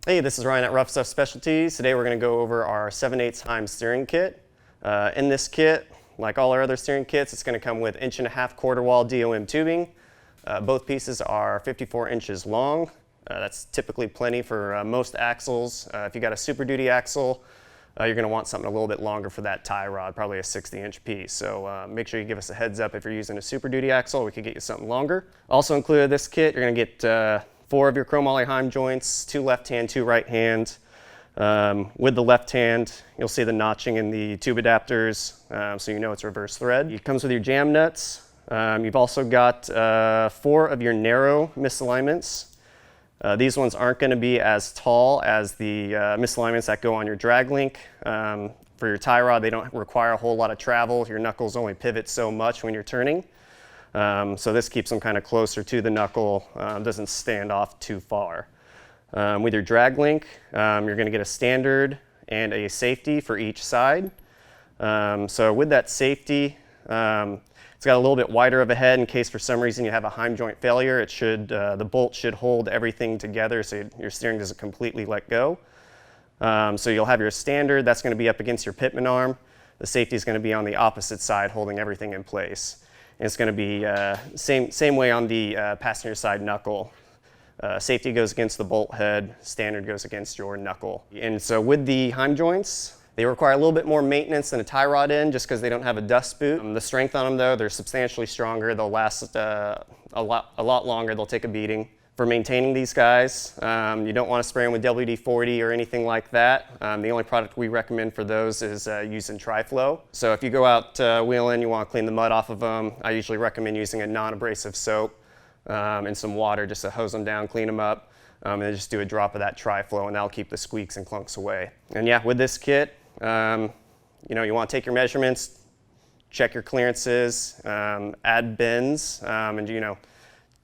Hey, this is Ryan at RuffStuff Specialties. Today we're going to go over our 7/8 Heim Steering Kit. In this kit, like all our other steering kits, it's going to come with 1.5" quarter wall DOM tubing. Both pieces are 54 inches long. That's typically plenty for most axles. If you got a Super Duty axle, you're going to want something a little bit longer for that tie rod, probably a 60-inch piece. So make sure you give us a heads up if you're using a Super Duty axle. We could get you something longer. Also included in this kit, you're going to get 4 of your chromoly Heim joints, 2 left hand, 2 right hand. With the left hand, you'll see the notching in the tube adapters, so you know it's reverse thread. It comes with your jam nuts. You've also got 4 of your narrow misalignments. These ones aren't going to be as tall as the misalignments that go on your drag link. For your tie rod, they don't require a whole lot of travel. Your knuckles only pivot so much when you're turning. So this keeps them kind of closer to the knuckle, doesn't stand off too far. With your drag link, you're going to get a standard and a safety for each side. So with that safety, it's got a little bit wider of a head in case for some reason you have a Heim joint failure. It should, the bolt should hold everything together so your steering doesn't completely let go. So you'll have your standard, that's going to be up against your pitman arm. The safety is going to be on the opposite side, holding everything in place. And it's going to be same way on the passenger side knuckle. Safety goes against the bolt head, standard goes against your knuckle. And so with the Heim joints, they require a little bit more maintenance than a tie rod end just because they don't have a dust boot. The strength on them though, they're substantially stronger. They'll last a lot longer. They'll take a beating. For maintaining these guys, you don't want to spray them with WD-40 or anything like that. The only product we recommend for those is using Tri-Flow. So if you go out wheeling, you want to clean the mud off of them, I usually recommend using a non-abrasive soap and some water just to hose them down, clean them up, and then just do a drop of that Tri-Flow and that'll keep the squeaks and clunks away. And yeah, with this kit, you know, you want to take your measurements, check your clearances, add bends, and you know,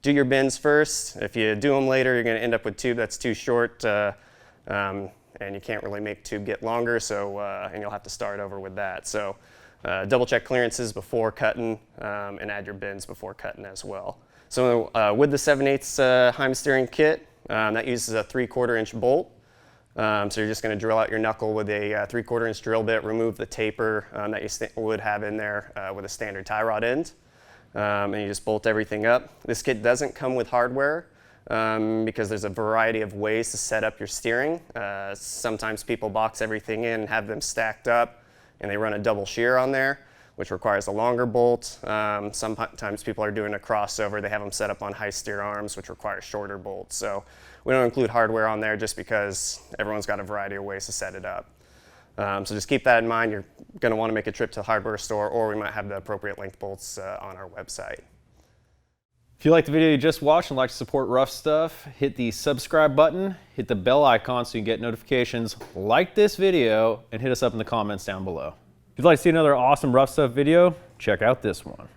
do your bends first. If you do them later, you're going to end up with tube that's too short, and you can't really make tube get longer, so and you'll have to start over with that. So double check clearances before cutting, and add your bends before cutting as well. So with the 7/8 Heim steering kit, that uses a 3/4 inch bolt. So you're just going to drill out your knuckle with a 3/4 inch drill bit, remove the taper that you would have in there with a standard tie rod end. And you just bolt everything up. This kit doesn't come with hardware because there's a variety of ways to set up your steering. Sometimes people box everything in and have them stacked up and they run a double shear on there, which requires a longer bolt. Sometimes people are doing a crossover. They have them set up on high steer arms, which require shorter bolts. So we don't include hardware on there just because everyone's got a variety of ways to set it up. So just keep that in mind. You're going to want to make a trip to the hardware store, or we might have the appropriate length bolts on our website. If you like the video you just watched and like to support Rough Stuff, hit the subscribe button, hit the bell icon so you can get notifications, like this video, and hit us up in the comments down below. If you'd like to see another awesome Rough Stuff video, check out this one.